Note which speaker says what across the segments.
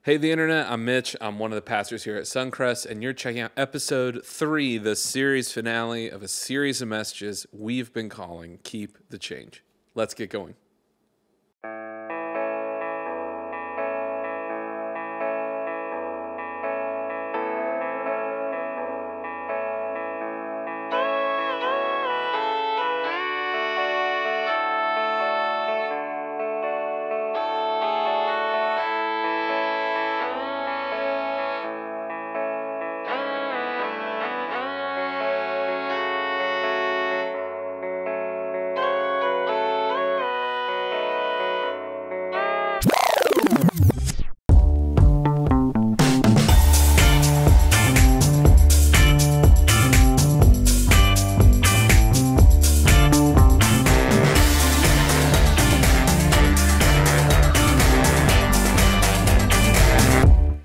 Speaker 1: Hey, the internet, I'm Mitch. I'm one of the pastors here at Suncrest, and you're checking out episode 3, the series finale of a series of messages we've been calling Keep the Change. Let's get going.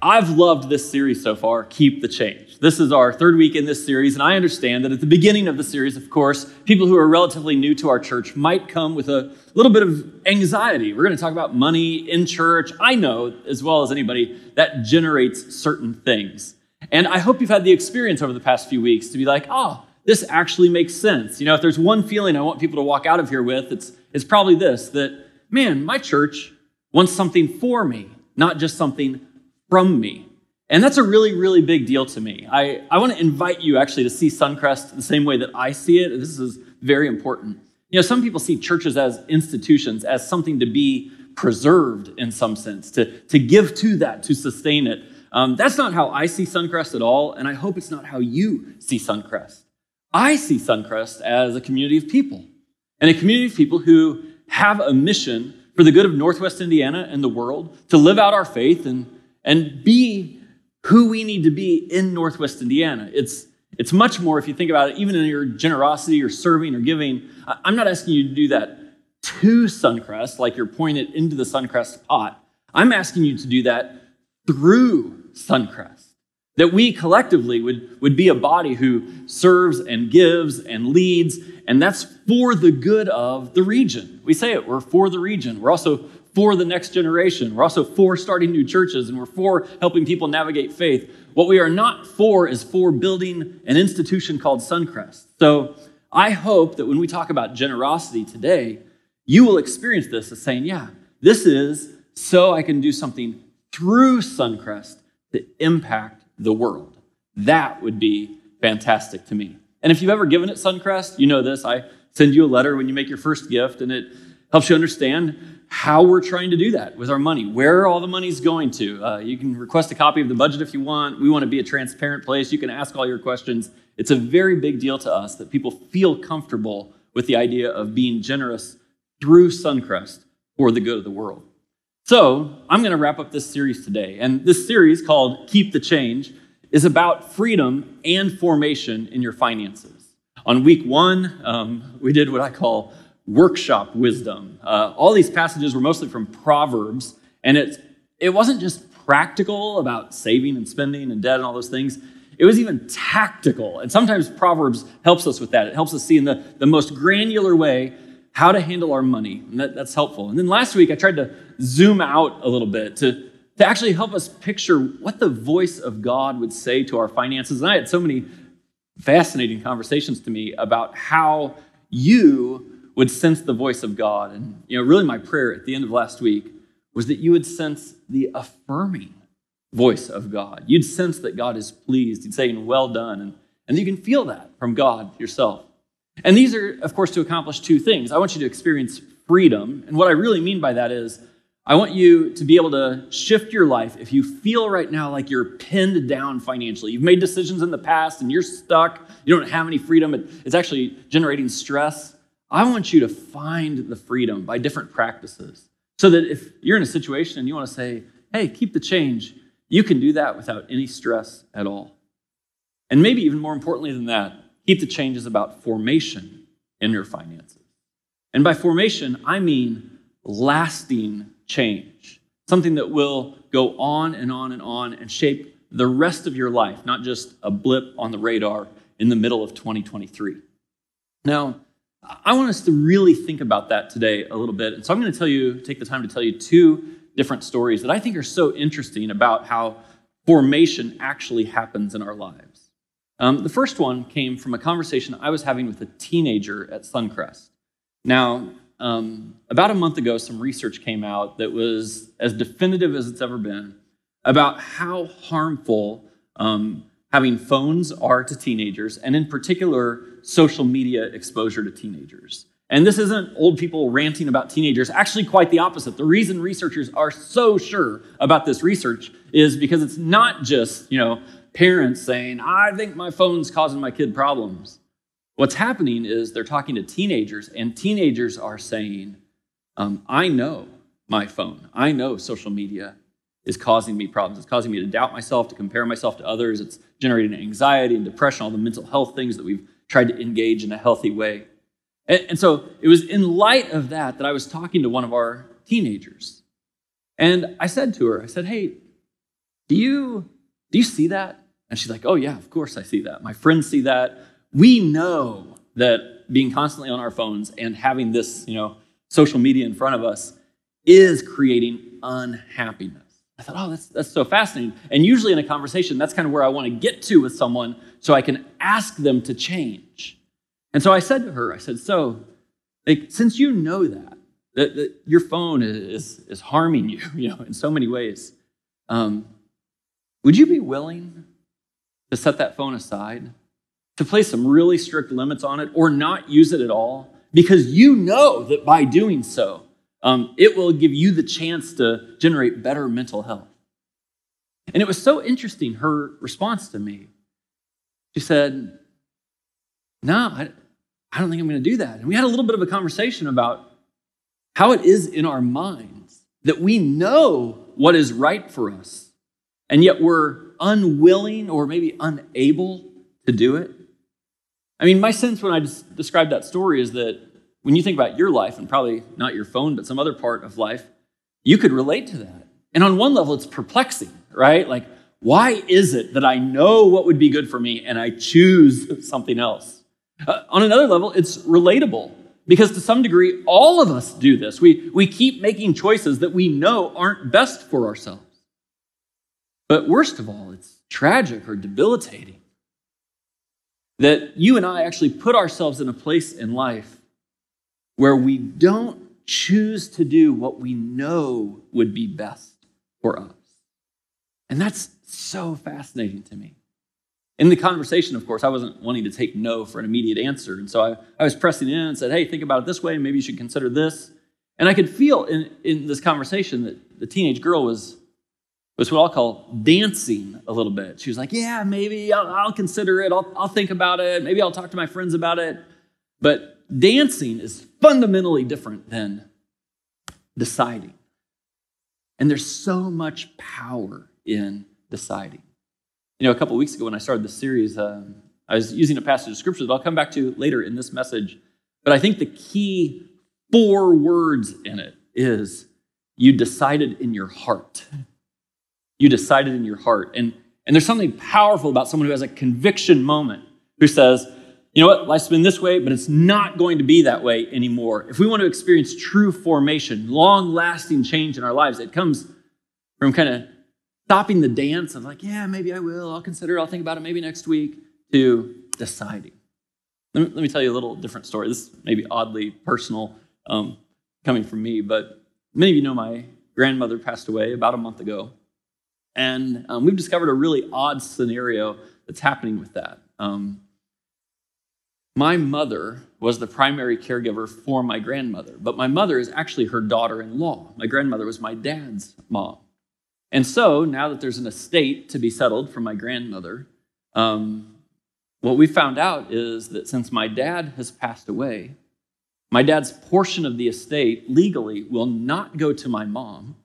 Speaker 2: I've loved this series so far, Keep the Change. This is our third week in this series, and I understand that at the beginning of the series, of course, people who are relatively new to our church might come with a little bit of anxiety. We're going to talk about money in church. I know, as well as anybody, that generates certain things. And I hope you've had the experience over the past few weeks to be like, oh, this actually makes sense. You know, if there's one feeling I want people to walk out of here with, it's probably this, that, man, my church wants something for me, not just something from me. And that's a really, really big deal to me. I want to invite you actually to see Suncrest the same way that I see it. This is very important. You know, some people see churches as institutions, as something to be preserved in some sense, to give to that, to sustain it. That's not how I see Suncrest at all, and I hope it's not how you see Suncrest. I see Suncrest as a community of people, and a community of people who have a mission for the good of Northwest Indiana and the world, to live out our faith and be who we need to be in Northwest Indiana. It's much more, if you think about it, even in your generosity or serving or giving. I'm not asking you to do that to Suncrest, like you're pouring it into the Suncrest pot. I'm asking you to do that through Suncrest, that we collectively would be a body who serves and gives and leads, and that's for the good of the region. We say it, we're for the region. We're also for the next generation. We're also for starting new churches, and we're for helping people navigate faith. What we are not for is for building an institution called Suncrest. So I hope that when we talk about generosity today, you will experience this as saying, yeah, this is so I can do something through Suncrest to impact the world. That would be fantastic to me. And if you've ever given at Suncrest, you know this. I send you a letter when you make your first gift, and it helps you understand how we're trying to do that with our money, where all the money's going to. You can request a copy of the budget if you want. We want to be a transparent place. You can ask all your questions. It's a very big deal to us that people feel comfortable with the idea of being generous through Suncrest for the good of the world. So I'm going to wrap up this series today. And this series, called Keep the Change, is about freedom and formation in your finances. On week 1, we did what I call workshop wisdom. All these passages were mostly from Proverbs, and it wasn't just practical about saving and spending and debt and all those things. It was even tactical, and sometimes Proverbs helps us with that. It helps us see in the most granular way how to handle our money, and that's helpful. And then last week, I tried to zoom out a little bit to actually help us picture what the voice of God would say to our finances. And I had so many fascinating conversations to me about how you would sense the voice of God. And really my prayer at the end of last week was that you would sense the affirming voice of God. You'd sense that God is pleased. You'd say, well done. And you can feel that from God yourself. And these are, of course, to accomplish 2 things. I want you to experience freedom. And what I really mean by that is I want you to be able to shift your life if you feel right now like you're pinned down financially. You've made decisions in the past and you're stuck. You don't have any freedom. It's actually generating stress. I want you to find the freedom by different practices so that if you're in a situation and you want to say, hey, keep the change, you can do that without any stress at all. And maybe even more importantly than that, keep the change is about formation in your finances. And by formation, I mean lasting change, something that will go on and on and on and shape the rest of your life, not just a blip on the radar in the middle of 2023. Now, I want us to really think about that today a little bit. And so I'm going to take the time to tell you 2 different stories that I think are so interesting about how formation actually happens in our lives. The first one came from a conversation I was having with a teenager at Suncrest. Now, about a month ago, some research came out that was as definitive as it's ever been about how harmful having phones are to teenagers, and in particular, social media exposure to teenagers. And this isn't old people ranting about teenagers, actually quite the opposite. The reason researchers are so sure about this research is because it's not just, parents saying, I think my phone's causing my kid problems. What's happening is they're talking to teenagers, and teenagers are saying, I know my phone. I know social media is causing me problems. It's causing me to doubt myself, to compare myself to others. It's generating anxiety and depression, all the mental health things that we've tried to engage in a healthy way. And so it was in light of that I was talking to one of our teenagers. And I said to her, hey, do you see that? And she's like, oh yeah, of course I see that. My friends see that. We know that being constantly on our phones and having this, social media in front of us is creating unhappiness. I thought, oh, that's so fascinating. And usually in a conversation, that's kind of where I want to get to with someone so I can ask them to change. And so I said to her, so, since you know that your phone is harming you, in so many ways, would you be willing to set that phone aside, to place some really strict limits on it, or not use it at all? Because you know that by doing so, it will give you the chance to generate better mental health. And it was so interesting, her response to me. She said, no, I don't think I'm going to do that. And we had a little bit of a conversation about how it is in our minds that we know what is right for us, and yet we're unwilling or maybe unable to do it. I mean, my sense when I described that story is that when you think about your life, and probably not your phone, but some other part of life, you could relate to that. And on one level, it's perplexing, right? Like, why is it that I know what would be good for me and I choose something else? On another level, it's relatable because to some degree, all of us do this. We keep making choices that we know aren't best for ourselves. But worst of all, it's tragic or debilitating that you and I actually put ourselves in a place in life where we don't choose to do what we know would be best for us. And that's so fascinating to me. In the conversation, of course, I wasn't wanting to take no for an immediate answer. And so I was pressing in and said, hey, think about it this way. Maybe you should consider this. And I could feel in this conversation that the teenage girl was what I'll call dancing a little bit. She was like, yeah, maybe I'll consider it. I'll think about it. Maybe I'll talk to my friends about it. But dancing is fundamentally different than deciding. And there's so much power in deciding. A couple of weeks ago when I started this series, I was using a passage of scripture that I'll come back to later in this message. But I think the key 4 words in it is, you decided in your heart. You decided in your heart. And there's something powerful about someone who has a conviction moment, who says, you know what, life's been this way, but it's not going to be that way anymore. If we want to experience true formation, long-lasting change in our lives, it comes from kind of stopping the dance of like, yeah, maybe I will, I'll consider, I'll think about it maybe next week, to deciding. Let me tell you a little different story. This may be oddly personal coming from me, but many of you know my grandmother passed away about a month ago. And we've discovered a really odd scenario that's happening with that. My mother was the primary caregiver for my grandmother, but my mother is actually her daughter-in-law. My grandmother was my dad's mom. And so now that there's an estate to be settled for my grandmother, what we found out is that since my dad has passed away, my dad's portion of the estate legally will not go to my mom,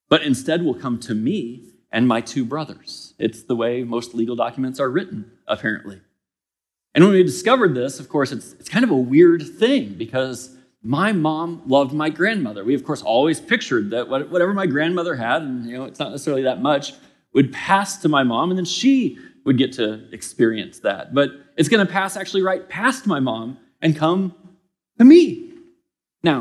Speaker 2: but instead will come to me and my 2 brothers. It's the way most legal documents are written, apparently. And when we discovered this, of course, it's kind of a weird thing because my mom loved my grandmother. We, of course, always pictured that whatever my grandmother had, and it's not necessarily that much, would pass to my mom, and then she would get to experience that. But it's going to pass actually right past my mom and come to me. Now,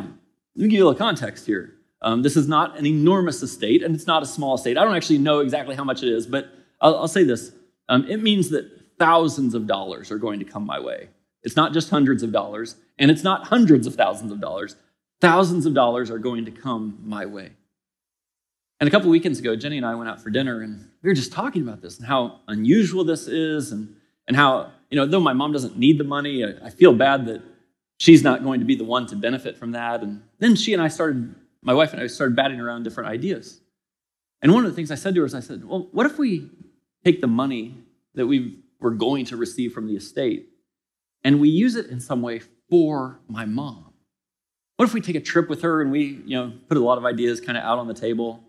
Speaker 2: let me give you a little context here. This is not an enormous estate, and it's not a small estate. I don't actually know exactly how much it is, but I'll say this. It means that thousands of dollars are going to come my way. It's not just hundreds of dollars, and it's not hundreds of thousands of dollars. Thousands of dollars are going to come my way. And a couple weekends ago, Jenny and I went out for dinner, and we were just talking about this and how unusual this is, and how, though my mom doesn't need the money, I feel bad that she's not going to be the one to benefit from that. And then my wife and I started batting around different ideas. And one of the things I said to her is, I said, well, what if we take the money that we're going to receive from the estate and we use it in some way for my mom? What if we take a trip with her and we, put a lot of ideas kind of out on the table?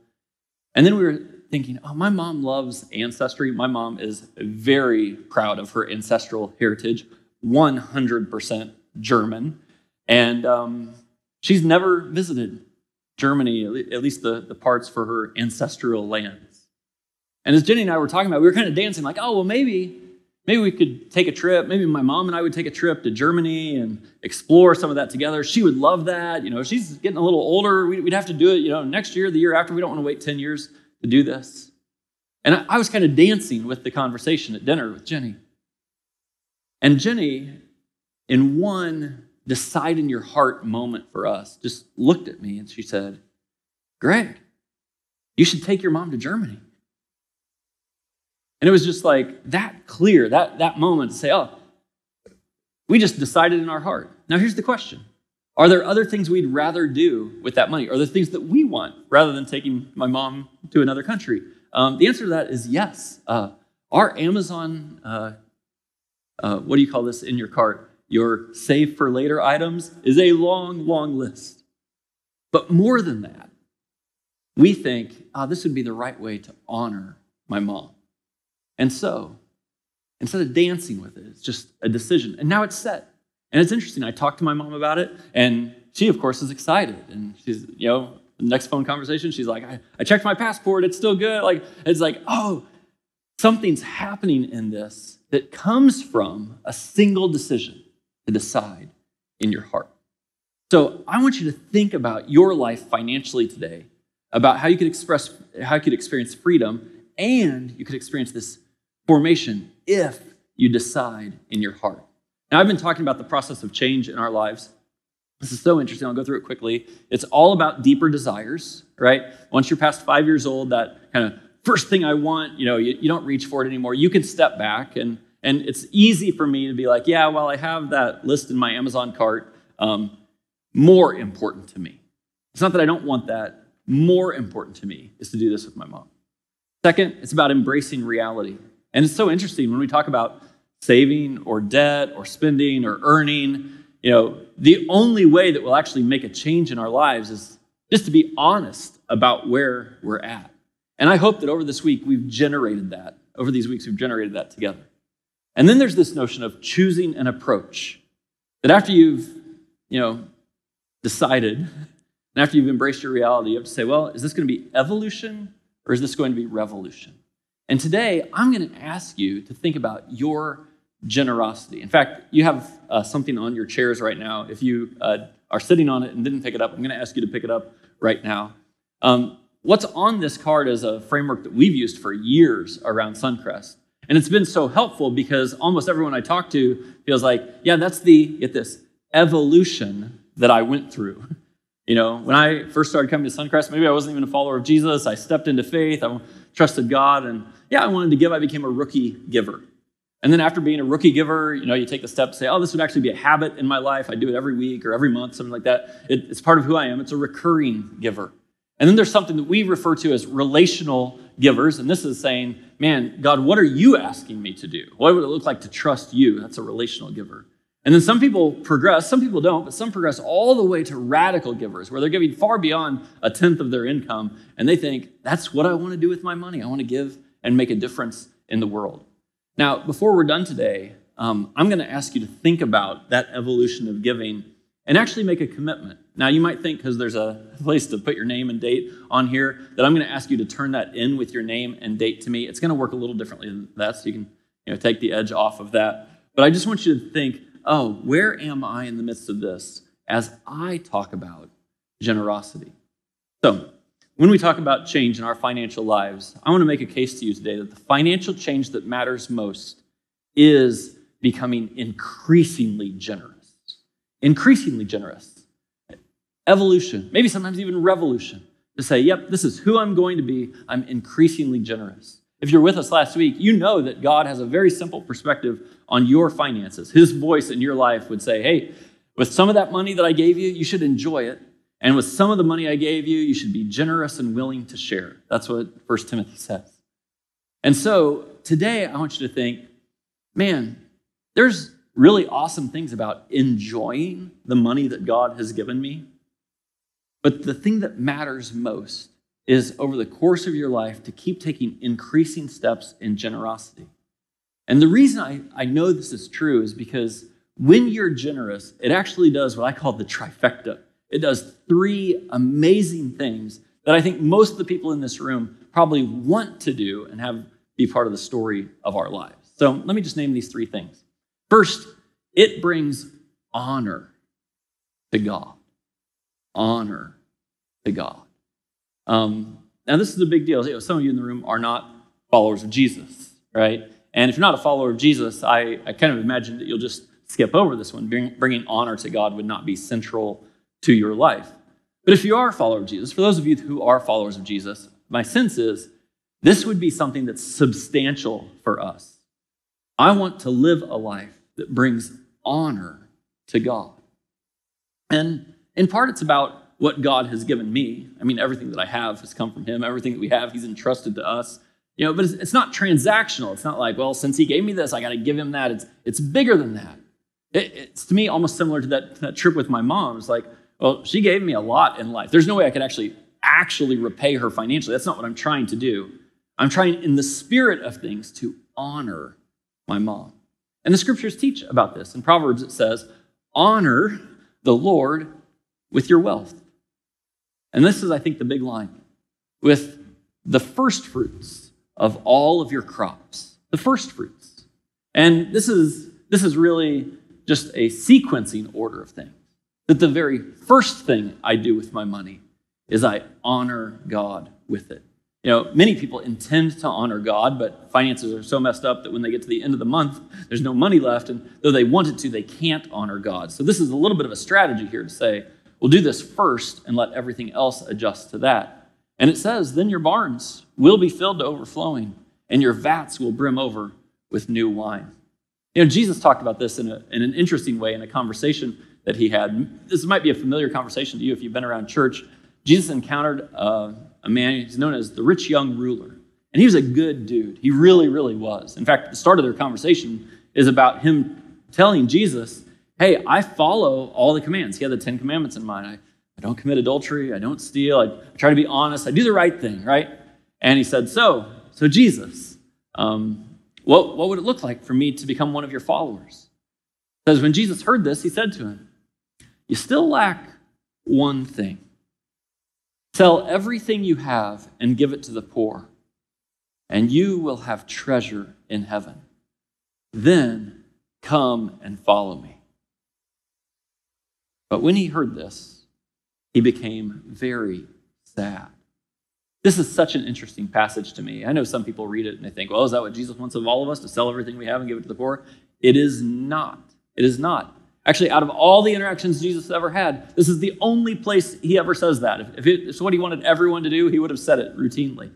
Speaker 2: And then we were thinking, my mom loves ancestry. My mom is very proud of her ancestral heritage, 100% German. And she's never visited Germany, at least the parts for her ancestral lands. And as Jenny and I were talking about, we were kind of dancing like, maybe we could take a trip. Maybe my mom and I would take a trip to Germany and explore some of that together. She would love that. She's getting a little older. We'd have to do it, next year, the year after. We don't want to wait 10 years to do this. And I was kind of dancing with the conversation at dinner with Jenny. And Jenny, in one decide in your heart moment for us, just looked at me and she said, Greg, you should take your mom to Germany. And it was just like that clear, that moment to say, we just decided in our heart. Now here's the question. Are there other things we'd rather do with that money? Are there things that we want rather than taking my mom to another country? The answer to that is yes. Our Amazon, what do you call this in your cart? Your save for later items is a long, long list. But more than that, we think, this would be the right way to honor my mom. And so, instead of dancing with it, it's just a decision. And now it's set. And it's interesting. I talked to my mom about it, and she, of course, is excited. And she's, the next phone conversation, she's like, I checked my passport. It's still good. It's like, something's happening in this that comes from a single decision to decide in your heart. So I want you to think about your life financially today, about how you could experience freedom, and you could experience this formation if you decide in your heart. Now, I've been talking about the process of change in our lives. This is so interesting. I'll go through it quickly. It's all about deeper desires, right? Once you're past 5 years old, that kind of first thing I want, you don't reach for it anymore. You can step back, and it's easy for me to be like, I have that list in my Amazon cart. More important to me. It's not that I don't want that. More important to me is to do this with my mom. Second, it's about embracing reality. And it's so interesting when we talk about saving or debt or spending or earning, the only way that we'll actually make a change in our lives is just to be honest about where we're at. And I hope that over this week we've generated that. Over these weeks we've generated that together. And then there's this notion of choosing an approach. That after you've, decided, and after you've embraced your reality, you have to say, is this going to be evolution or is this going to be revolution? And today, I'm going to ask you to think about your generosity. In fact, you have something on your chairs right now. If you are sitting on it and didn't pick it up, I'm going to ask you to pick it up right now. What's on this card is a framework that we've used for years around Suncrest. And it's been so helpful because almost everyone I talk to feels like, that's get this, evolution that I went through. When I first started coming to Suncrest, maybe I wasn't even a follower of Jesus. I stepped into faith. I trusted God. And I wanted to give. I became a rookie giver. And then after being a rookie giver, you take the step to say, this would actually be a habit in my life. I do it every week or every month, something like that. It's part of who I am. It's a recurring giver. And then there's something that we refer to as relational givers. And this is saying, man, God, what are you asking me to do? What would it look like to trust you? That's a relational giver. And then some people progress, some people don't, but some progress all the way to radical givers, where they're giving far beyond a tenth of their income. And they think, that's what I want to do with my money. I want to give and make a difference in the world. Now, before we're done today, I'm going to ask you to think about that evolution of giving and actually make a commitment. Now, you might think, because there's a place to put your name and date on here, that I'm going to ask you to turn that in with your name and date to me. It's going to work a little differently than that, so you can take the edge off of that. But I just want you to think, where am I in the midst of this as I talk about generosity? So, when we talk about change in our financial lives, I want to make a case to you today that the financial change that matters most is becoming increasingly generous. Increasingly generous. Evolution, maybe sometimes even revolution, to say, yep, this is who I'm going to be. I'm increasingly generous. If you're with us last week, you know that God has a very simple perspective on your finances. His voice in your life would say, hey, with some of that money that I gave you, you should enjoy it. And with some of the money I gave you, you should be generous and willing to share. That's what 1 Timothy says. And so today I want you to think, man, there's really awesome things about enjoying the money that God has given me. But the thing that matters most is over the course of your life to keep taking increasing steps in generosity. And the reason I know this is true is because when you're generous, it actually does what I call the trifecta. It does three amazing things that I think most of the people in this room probably want to do and be part of the story of our lives. So let me just name these three things. First, it brings honor to God. Honor to God. Now, this is a big deal. Some of you in the room are not followers of Jesus, right? And if you're not a follower of Jesus, I kind of imagine that you'll just skip over this one. Bringing honor to God would not be central to your life. But if you are a follower of Jesus, for those of you who are followers of Jesus, my sense is this would be something that's substantial for us. I want to live a life that brings honor to God. And in part, it's about what God has given me. I mean, everything that I have has come from him. Everything that we have, he's entrusted to us. But it's not transactional. It's not like, well, since he gave me this, I got to give him that. It's bigger than that. It's to me almost similar to that trip with my mom. It's like, well, she gave me a lot in life. There's no way I could actually repay her financially. That's not what I'm trying to do. I'm trying in the spirit of things to honor my mom. And the scriptures teach about this. In Proverbs it says, honor the Lord with your wealth. And this is, I think, the big line. With the first fruits of all of your crops. The first fruits. And this is really just a sequencing order of things. That the very first thing I do with my money is I honor God with it. Many people intend to honor God, but finances are so messed up that when they get to the end of the month, there's no money left, and though they wanted to, they can't honor God. So this is a little bit of a strategy here to say, we'll do this first and let everything else adjust to that. And it says, then your barns will be filled to overflowing, and your vats will brim over with new wine. Jesus talked about this in an interesting way in a conversation that he had. This might be a familiar conversation to you if you've been around church. Jesus encountered a man who's known as the rich young ruler. And he was a good dude. He really, really was. In fact, the start of their conversation is about him telling Jesus, hey, I follow all the commands. He had the 10 commandments in mind. I don't commit adultery. I don't steal. I try to be honest. I do the right thing, right? And he said, so Jesus, what would it look like for me to become one of your followers? Because when Jesus heard this, he said to him, you still lack one thing. Sell everything you have and give it to the poor, and you will have treasure in heaven. Then come and follow me. But when he heard this, he became very sad. This is such an interesting passage to me. I know some people read it and they think, well, is that what Jesus wants of all of us, to sell everything we have and give it to the poor? It is not. It is not. Actually, out of all the interactions Jesus ever had, this is the only place he ever says that. If it's what he wanted everyone to do, he would have said it routinely.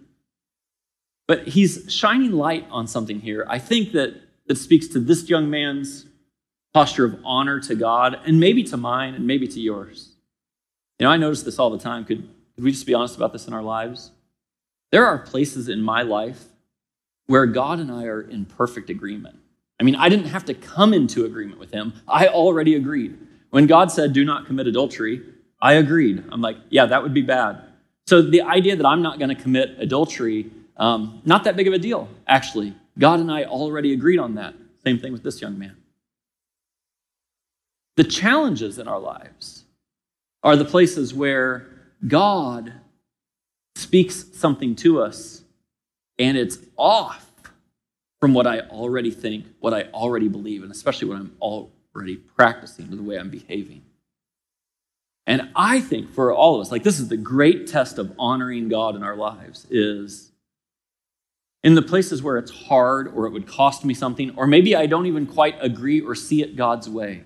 Speaker 2: But he's shining light on something here, I think that speaks to this young man's posture of honor to God, and maybe to mine, and maybe to yours. I notice this all the time. Could we just be honest about this in our lives? There are places in my life where God and I are in perfect agreement. I didn't have to come into agreement with him. I already agreed. When God said, do not commit adultery, I agreed. I'm like, yeah, that would be bad. So the idea that I'm not going to commit adultery, not that big of a deal, actually. God and I already agreed on that. Same thing with this young man. The challenges in our lives are the places where God speaks something to us and it's off from what I already think, what I already believe, and especially what I'm already practicing, the way I'm behaving. And I think for all of us, like this is the great test of honoring God in our lives, is in the places where it's hard or it would cost me something, or maybe I don't even quite agree or see it God's way,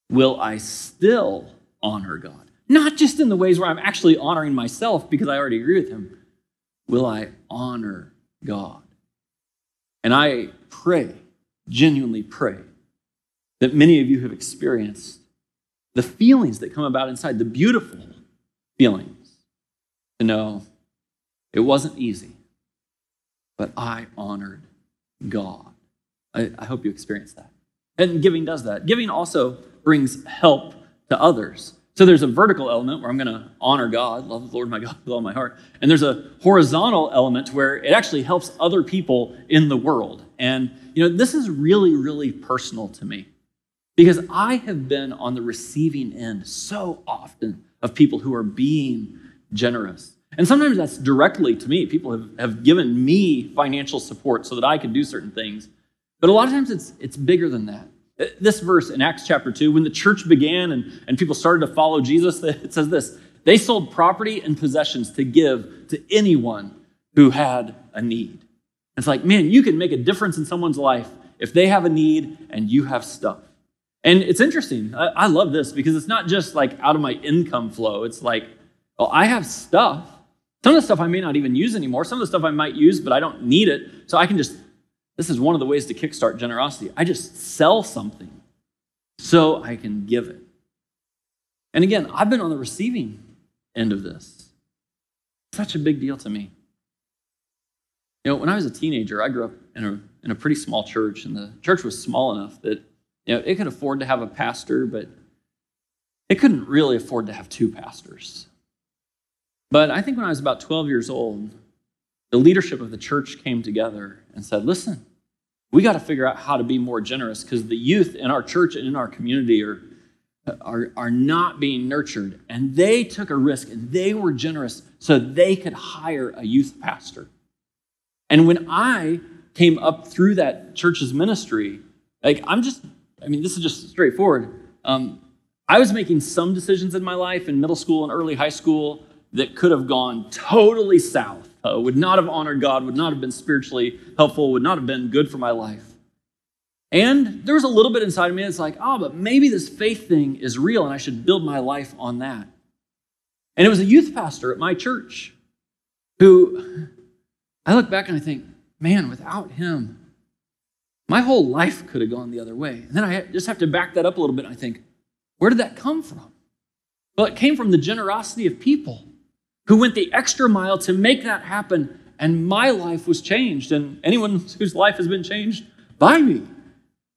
Speaker 2: will I still honor God? Not just in the ways where I'm actually honoring myself because I already agree with him. Will I honor God? And I pray, genuinely pray, that many of you have experienced the feelings that come about inside, the beautiful feelings, to know it wasn't easy, but I honored God. I hope you experienced that. And giving does that. Giving also brings help to others. So there's a vertical element where I'm going to honor God, love the Lord my God with all my heart. And there's a horizontal element where it actually helps other people in the world. And, this is really, really personal to me because I have been on the receiving end so often of people who are being generous. And sometimes that's directly to me. People have given me financial support so that I can do certain things. But a lot of times it's bigger than that. This verse in Acts chapter 2, when the church began and people started to follow Jesus, it says this: they sold property and possessions to give to anyone who had a need. It's like, man, you can make a difference in someone's life if they have a need and you have stuff. And it's interesting. I love this because it's not just like out of my income flow. It's like, well, I have stuff. Some of the stuff I may not even use anymore. Some of the stuff I might use, but I don't need it. So I can just, this is one of the ways to kickstart generosity. I just sell something so I can give it. And again, I've been on the receiving end of this. Such a big deal to me. When I was a teenager, I grew up in a pretty small church, and the church was small enough that it could afford to have a pastor, but it couldn't really afford to have two pastors. But I think when I was about 12 years old, the leadership of the church came together and said, listen, we got to figure out how to be more generous because the youth in our church and in our community are not being nurtured. And they took a risk and they were generous so they could hire a youth pastor. And when I came up through that church's ministry, this is just straightforward. I was making some decisions in my life in middle school and early high school that could have gone totally south, would not have honored God, would not have been spiritually helpful, would not have been good for my life. And there was a little bit inside of me that's like, but maybe this faith thing is real and I should build my life on that. And it was a youth pastor at my church who I look back and I think, man, without him, my whole life could have gone the other way. And then I just have to back that up a little bit and I think, where did that come from? Well, it came from the generosity of people who went the extra mile to make that happen, and my life was changed. And anyone whose life has been changed by me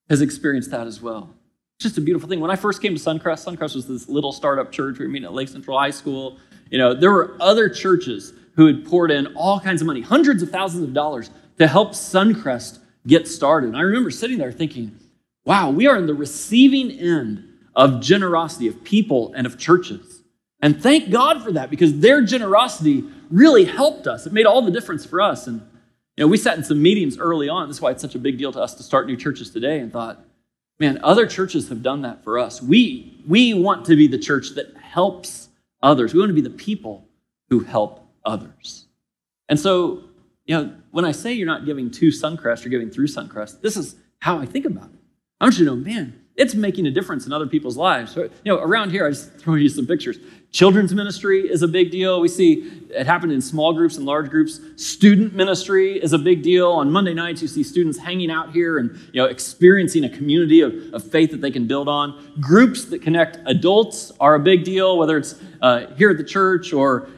Speaker 2: has experienced that as well. It's just a beautiful thing. When I first came to Suncrest was this little startup church. We were meeting at Lake Central High School. There were other churches who had poured in all kinds of money, hundreds of thousands of dollars, to help Suncrest get started. And I remember sitting there thinking, wow, we are in the receiving end of generosity of people and of churches. And thank God for that, because their generosity really helped us. It made all the difference for us. And we sat in some meetings early on. That's why it's such a big deal to us to start new churches today, and thought, man, other churches have done that for us. We want to be the church that helps others. We want to be the people who help others. And so, when I say you're not giving to Suncrest, you're giving through Suncrest, this is how I think about it. I want you to know, man, it's making a difference in other people's lives. So, around here, I just throw you some pictures. Children's ministry is a big deal. We see it happen in small groups and large groups. Student ministry is a big deal. On Monday nights, you see students hanging out here and experiencing a community of faith that they can build on. Groups that connect adults are a big deal, whether it's here at the church or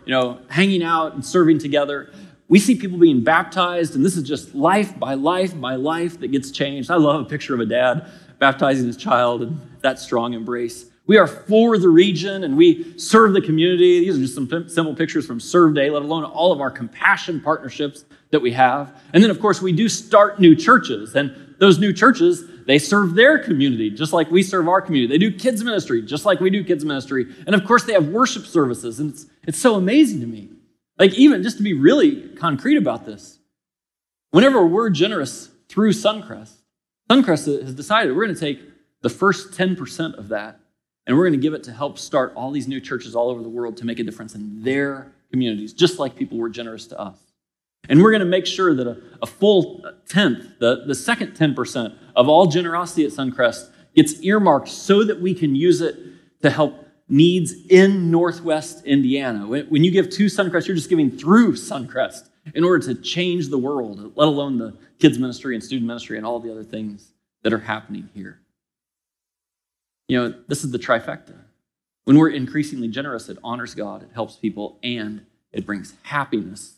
Speaker 2: hanging out and serving together. We see people being baptized, and this is just life by life by life that gets changed. I love a picture of a dad baptizing his child and that strong embrace. We are for the region and we serve the community. These are just some simple pictures from Serve Day, let alone all of our compassion partnerships that we have. And then, of course, we do start new churches. And those new churches, they serve their community just like we serve our community. They do kids ministry just like we do kids ministry. And, of course, they have worship services. And it's so amazing to me. Like, even just to be really concrete about this, whenever we're generous through Suncrest has decided we're going to take the first 10% of that And we're going to give it to help start all these new churches all over the world to make a difference in their communities, just like people were generous to us. And we're going to make sure that a full tenth, the second 10% of all generosity at Suncrest gets earmarked so that we can use it to help needs in Northwest Indiana. When you give to Suncrest, you're just giving through Suncrest in order to change the world, let alone the kids ministry and student ministry and all the other things that are happening here. This is the trifecta. When we're increasingly generous, it honors God, it helps people, and it brings happiness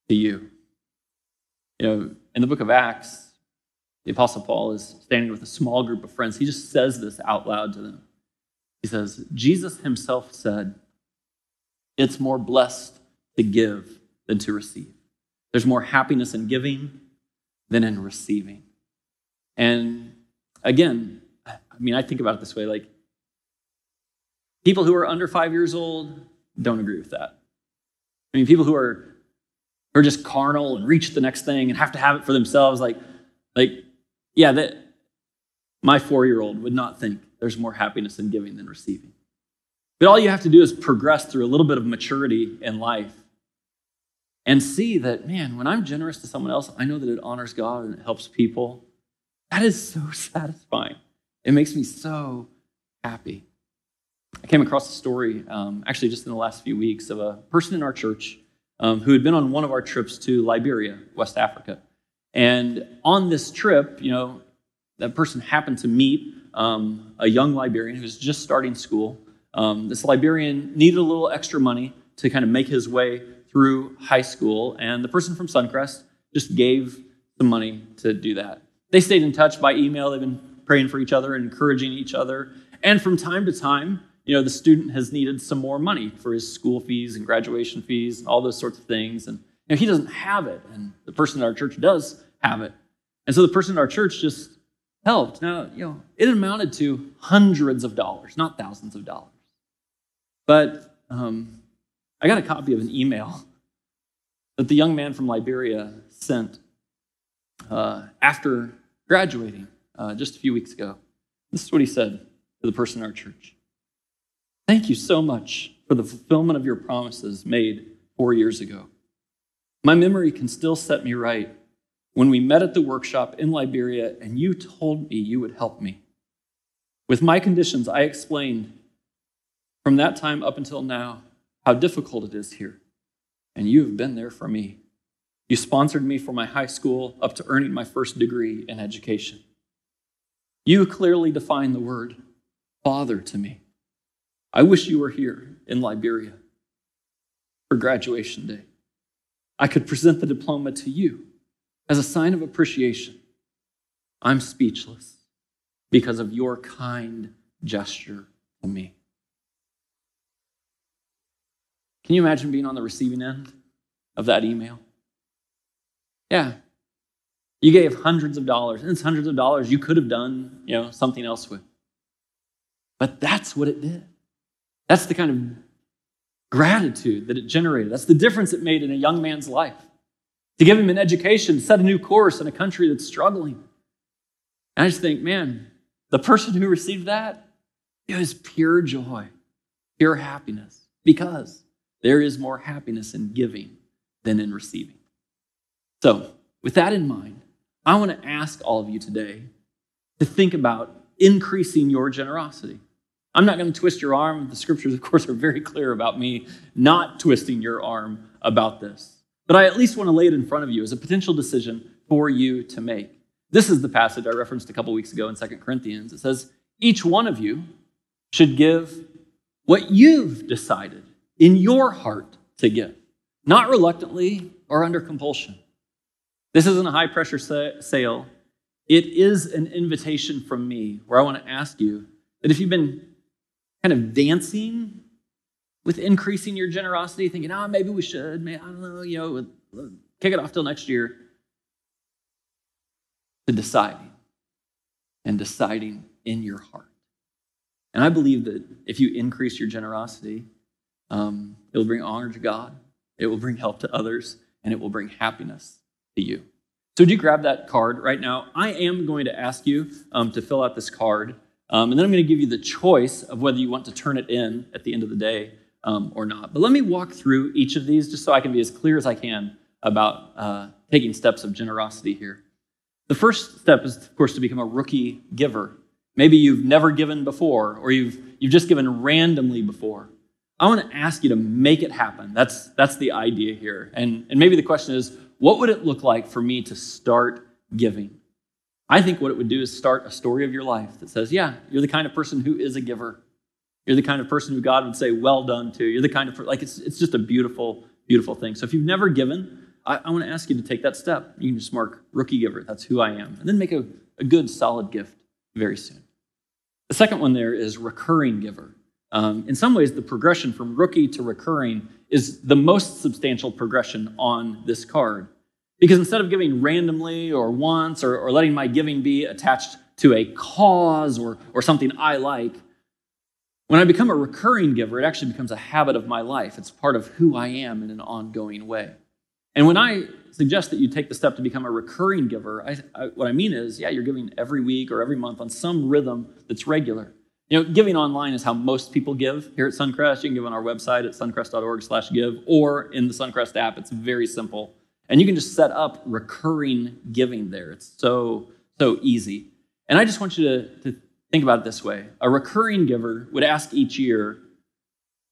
Speaker 2: to you. In the book of Acts, the Apostle Paul is standing with a small group of friends. He just says this out loud to them. He says, Jesus himself said, it's more blessed to give than to receive. There's more happiness in giving than in receiving. And again, I think about it this way, like people who are under 5 years old don't agree with that. People who are just carnal and reach the next thing and have to have it for themselves, my 4-year-old would not think there's more happiness in giving than receiving. But all you have to do is progress through a little bit of maturity in life and see that, man, when I'm generous to someone else, I know that it honors God and it helps people. That is so satisfying. It makes me so happy. I came across a story, actually just in the last few weeks, of a person in our church who had been on one of our trips to Liberia, West Africa. And on this trip, that person happened to meet a young Liberian who was just starting school. This Liberian needed a little extra money to kind of make his way through high school, and the person from Suncrest just gave some money to do that. They stayed in touch by email. They've been praying for each other and encouraging each other. And from time to time, the student has needed some more money for his school fees and graduation fees and all those sorts of things. And he doesn't have it, and the person in our church does have it. And so the person in our church just helped. Now, it amounted to hundreds of dollars, not thousands of dollars. But I got a copy of an email that the young man from Liberia sent after graduating just a few weeks ago. This is what he said to the person in our church. Thank you so much for the fulfillment of your promises made 4 years ago. My memory can still set me right when we met at the workshop in Liberia and you told me you would help me. With my conditions, I explained from that time up until now how difficult it is here, and you have been there for me. You sponsored me for my high school up to earning my first degree in education. You clearly define the word Father to me. I wish you were here in Liberia for graduation day. I could present the diploma to you as a sign of appreciation. I'm speechless because of your kind gesture to me. Can you imagine being on the receiving end of that email? Yeah. You gave hundreds of dollars, and it's hundreds of dollars you could have done, something else with. But that's what it did. That's the kind of gratitude that it generated. That's the difference it made in a young man's life. To give him an education, set a new course in a country that's struggling. And I just think, man, the person who received that, it was pure joy, pure happiness, because there is more happiness in giving than in receiving. So, with that in mind, I want to ask all of you today to think about increasing your generosity. I'm not going to twist your arm. The scriptures, of course, are very clear about me not twisting your arm about this. But I at least want to lay it in front of you as a potential decision for you to make. This is the passage I referenced a couple weeks ago in 2 Corinthians. It says, each one of you should give what you've decided in your heart to give, not reluctantly or under compulsion. This isn't a high-pressure sale. It is an invitation from me where I want to ask you that if you've been kind of dancing with increasing your generosity, thinking, maybe we should, I don't know, kick it off till next year, to deciding in your heart. And I believe that if you increase your generosity, it will bring honor to God, it will bring help to others, and it will bring happiness to you. So would you grab that card right now? I am going to ask you to fill out this card And then I'm going to give you the choice of whether you want to turn it in at the end of the day or not. But let me walk through each of these just so I can be as clear as I can about taking steps of generosity here. The first step is, of course, to become a rookie giver. Maybe you've never given before, or you've just given randomly before. I want to ask you to make it happen. That's the idea here. And maybe the question is, what would it look like for me to start giving? I think what it would do is start a story of your life that says, yeah, you're the kind of person who is a giver. You're the kind of person who God would say, well done to. You're the kind of, it's just a beautiful, beautiful thing. So if you've never given, I want to ask you to take that step. You can just mark rookie giver. That's who I am. And then make a good, solid gift very soon. The second one there is recurring giver. In some ways, the progression from rookie to recurring is the most substantial progression on this card. Because instead of giving randomly or once or letting my giving be attached to a cause or something I like, when I become a recurring giver, it actually becomes a habit of my life. It's part of who I am in an ongoing way. And when I suggest that you take the step to become a recurring giver, what I mean is, yeah, you're giving every week or every month on some rhythm that's regular. Giving online is how most people give here at Suncrest. You can give on our website at suncrest.org/give, or in the Suncrest app. It's very simple. And you can just set up recurring giving there. It's so easy. And I just want you to think about it this way. A recurring giver would ask each year,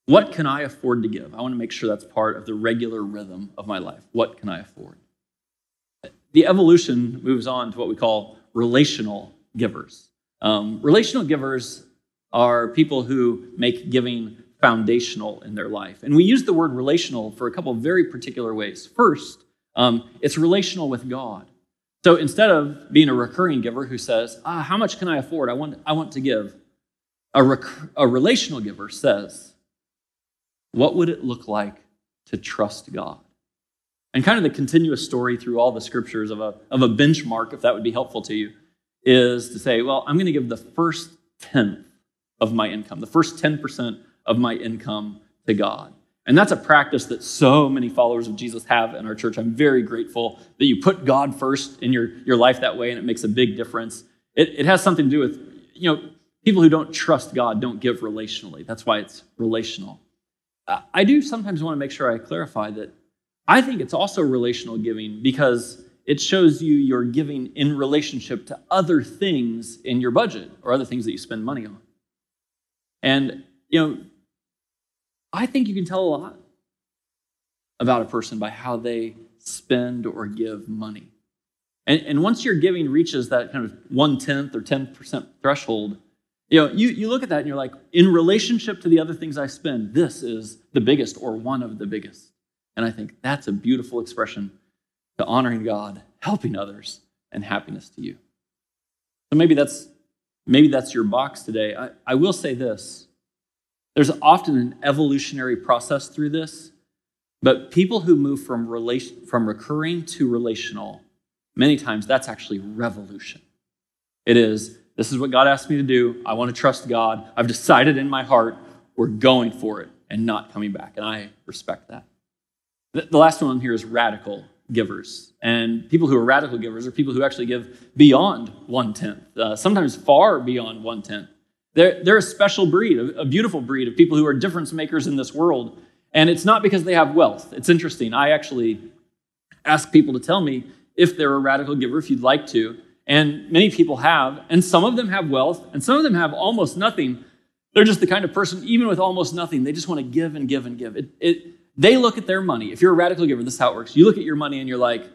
Speaker 2: what can I afford to give? I want to make sure that's part of the regular rhythm of my life. What can I afford? The evolution moves on to what we call relational givers. Relational givers are people who make giving foundational in their life. And we use the word relational for a couple of very particular ways. First, it's relational with God. So instead of being a recurring giver who says, how much can I afford? I want to give. A relational giver says, what would it look like to trust God? And kind of the continuous story through all the scriptures of a benchmark, if that would be helpful to you, is to say, well, I'm going to give the first 10th of my income, the first 10% of my income to God. And that's a practice that so many followers of Jesus have in our church. I'm very grateful that you put God first in your life that way, and it makes a big difference. It has something to do with, people who don't trust God don't give relationally. That's why it's relational. I do sometimes want to make sure I clarify that I think it's also relational giving because it shows you you're giving in relationship to other things in your budget or other things that you spend money on. And, I think you can tell a lot about a person by how they spend or give money. And once your giving reaches that kind of 1/10 or 10% threshold, you look at that and you're like, in relationship to the other things I spend, this is the biggest or one of the biggest. And I think that's a beautiful expression to honoring God, helping others, and happiness to you. So maybe that's your box today. I will say this. There's often an evolutionary process through this, but people who move from recurring to relational, many times that's actually revolution. It is, this is what God asked me to do. I want to trust God. I've decided in my heart we're going for it and not coming back, and I respect that. The last one here is radical givers. And people who are radical givers are people who actually give beyond 1/10, sometimes far beyond 1/10. They're a special breed, a beautiful breed of people who are difference makers in this world. And it's not because they have wealth. It's interesting. I actually ask people to tell me if they're a radical giver, if you'd like to. And many people have. And some of them have wealth, and some of them have almost nothing. They're just the kind of person, even with almost nothing, they just want to give and give and give. They look at their money. If you're a radical giver, this is how it works. You look at your money and you're like,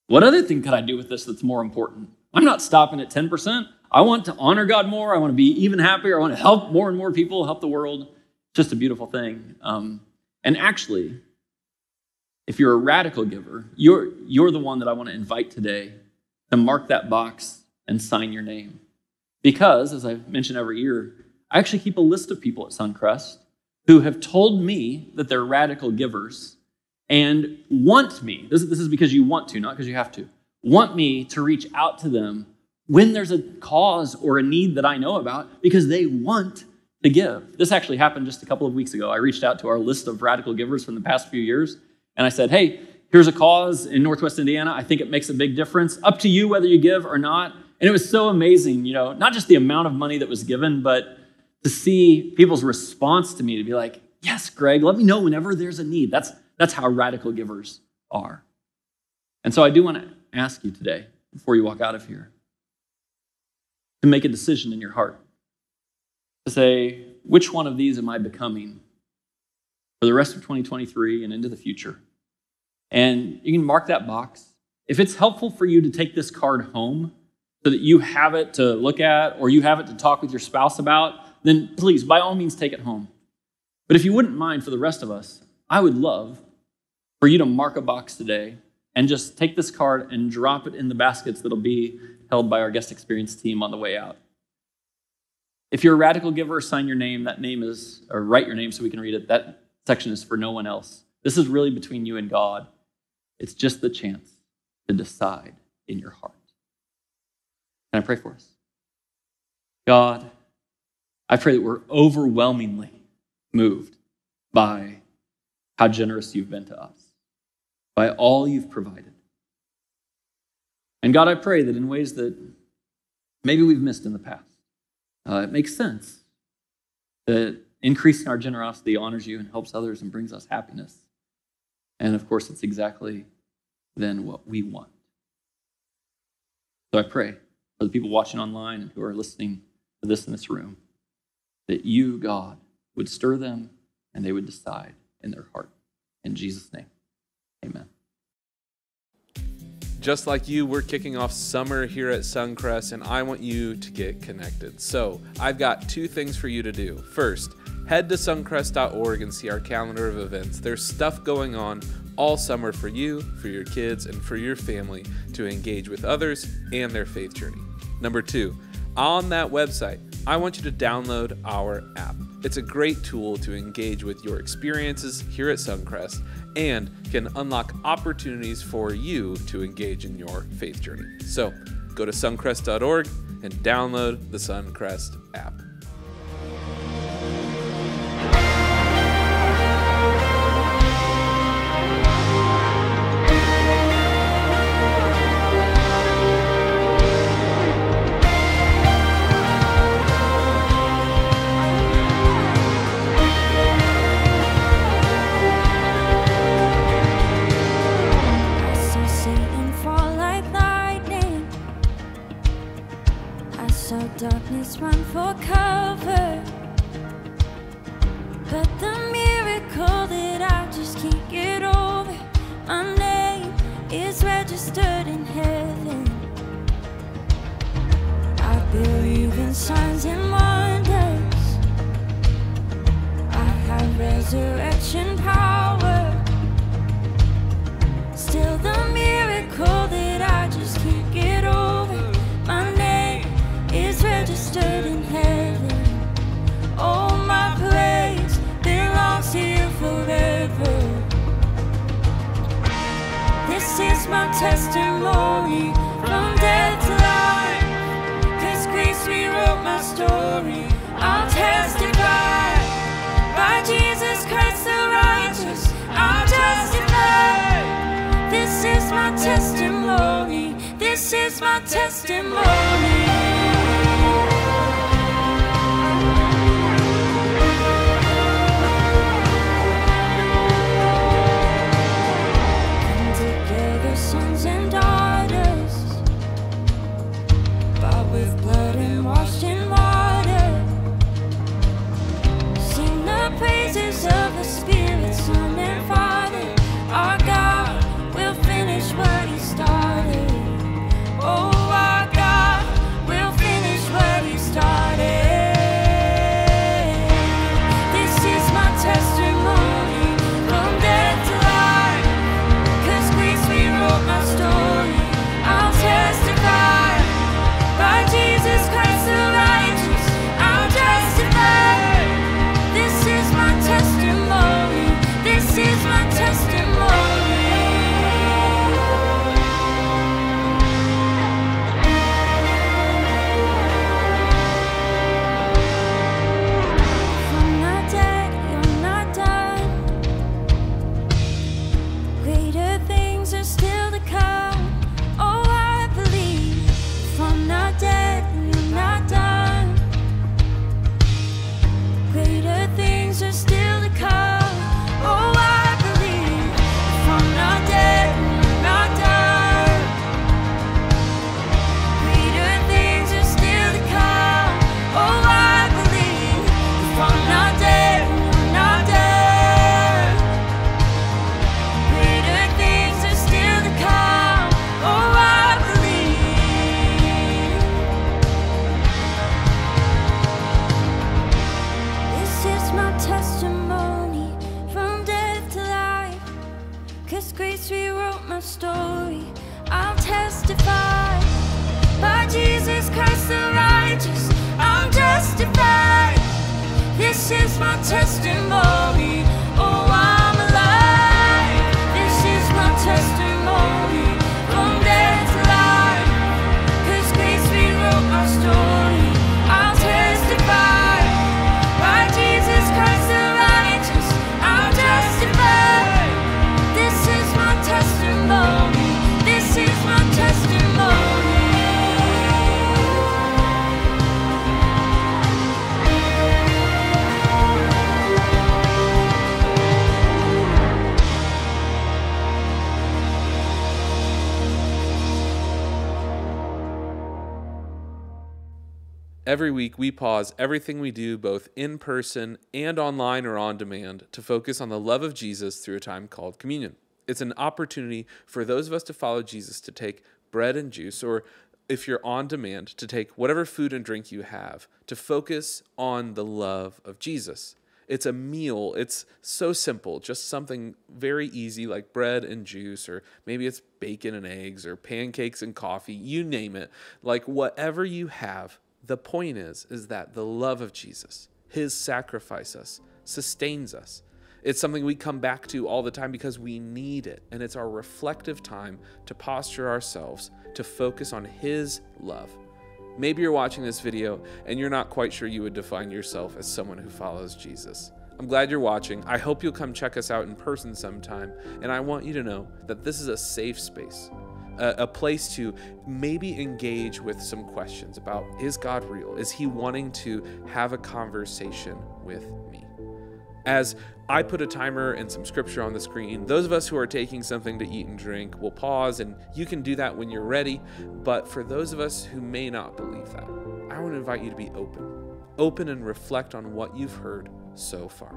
Speaker 2: what other thing could I do with this that's more important? I'm not stopping at 10%. I want to honor God more. I want to be even happier. I want to help more and more people, help the world. Just a beautiful thing. And actually, if you're a radical giver, you're the one that I want to invite today to mark that box and sign your name. Because, as I mention every year, I actually keep a list of people at Suncrest who have told me that they're radical givers and want me, this is because you want to, not because you have to, want me to reach out to them when there's a cause or a need that I know about because they want to give. This actually happened just a couple of weeks ago. I reached out to our list of radical givers from the past few years, and I said, hey, here's a cause in Northwest Indiana. I think it makes a big difference. Up to you whether you give or not. And it was so amazing, not just the amount of money that was given, but to see people's response to me to be like, yes, Greg, let me know whenever there's a need. That's how radical givers are. And so I do want to ask you today, before you walk out of here, to make a decision in your heart. To say, which one of these am I becoming for the rest of 2023 and into the future? And you can mark that box. If it's helpful for you to take this card home so that you have it to look at or you have it to talk with your spouse about, then please, by all means, take it home. But if you wouldn't mind, for the rest of us, I would love for you to mark a box today and just take this card and drop it in the baskets that'll be held by our guest experience team on the way out. If you're a radical giver, sign your name. That name is, or write your name so we can read it. That section is for no one else. This is really between you and God. It's just the chance to decide in your heart. Can I pray for us? God, I pray that we're overwhelmingly moved by how generous you've been to us, by all you've provided. And God, I pray that in ways that maybe we've missed in the past, it makes sense that increasing our generosity honors you and helps others and brings us happiness. And of course, it's exactly then what we want. So I pray for the people watching online and who are listening to this in this room, that you, God, would stir them and they would decide in their heart. In Jesus' name, amen.
Speaker 1: Just like you, we're kicking off summer here at Suncrest, and I want you to get connected. So I've got 2 things for you to do. First, head to suncrest.org and see our calendar of events. There's stuff going on all summer for you, for your kids, and for your family to engage with others and their faith journey. Number 2, on that website, I want you to download our app. It's a great tool to engage with your experiences here at Suncrest and can unlock opportunities for you to engage in your faith journey. So go to suncrest.org and download the Suncrest app.
Speaker 3: Darkness run for cover, but the miracle that I just can't get over, my name is registered in heaven. I believe in signs and wonders. I have resurrection power. Still the miracle that I just can't get over, my name is registered in heaven. Oh, my praise belongs to you forever. This is my testimony from death to life. His grace rewrote my story. I'll testify by Jesus Christ the righteous. I'll testify. This is my testimony. This is my testimony. Sons and daughters, bought with blood and washed in water. Sing the praises of the Spirit, Son and Father. Our God will finish what He started. Oh, our God This is my testimony. Oh, I'm alive. This is my testimony. From death to life. 'Cause grace rewrote my story. I'll testify. By Jesus Christ the righteous, I'll testify. This is my testimony. This is my testimony.
Speaker 1: Every week, we pause everything we do, both in person and online or on demand, to focus on the love of Jesus through a time called communion. It's an opportunity for those of us to follow Jesus to take bread and juice, or if you're on demand, to take whatever food and drink you have, to focus on the love of Jesus. It's a meal. It's so simple, just something very easy like bread and juice, or maybe it's bacon and eggs, or pancakes and coffee, you name it. Like whatever you have, the point is that the love of Jesus, his sacrifice sustains us. It's something we come back to all the time because we need it. And it's our reflective time to posture ourselves to focus on his love. Maybe you're watching this video and you're not quite sure you would define yourself as someone who follows Jesus. I'm glad you're watching. I hope you'll come check us out in person sometime. And I want you to know that this is a safe space. A place to maybe engage with some questions about, is God real? Is he wanting to have a conversation with me? As I put a timer and some scripture on the screen, those of us who are taking something to eat and drink will pause, and you can do that when you're ready. But for those of us who may not believe that, I want to invite you to be open and reflect on what you've heard so far.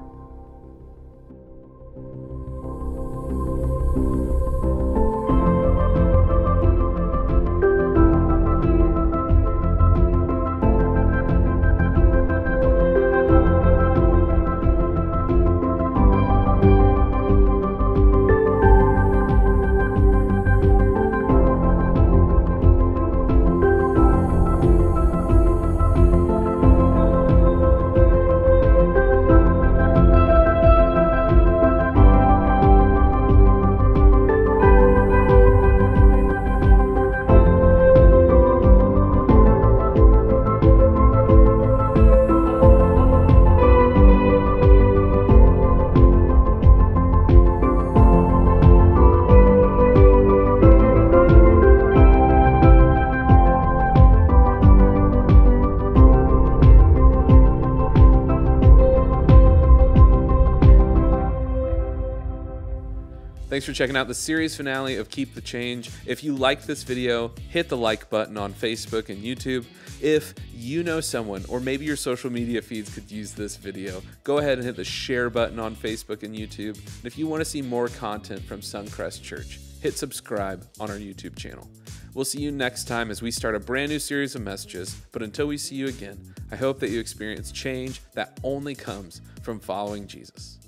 Speaker 1: Thanks for checking out the series finale of Keep the Change. If you liked this video, hit the like button on Facebook and YouTube. If you know someone, or maybe your social media feeds could use this video, go ahead and hit the share button on Facebook and YouTube. And if you want to see more content from Suncrest Church, hit subscribe on our YouTube channel. We'll see you next time as we start a brand new series of messages. But until we see you again, I hope that you experience change that only comes from following Jesus.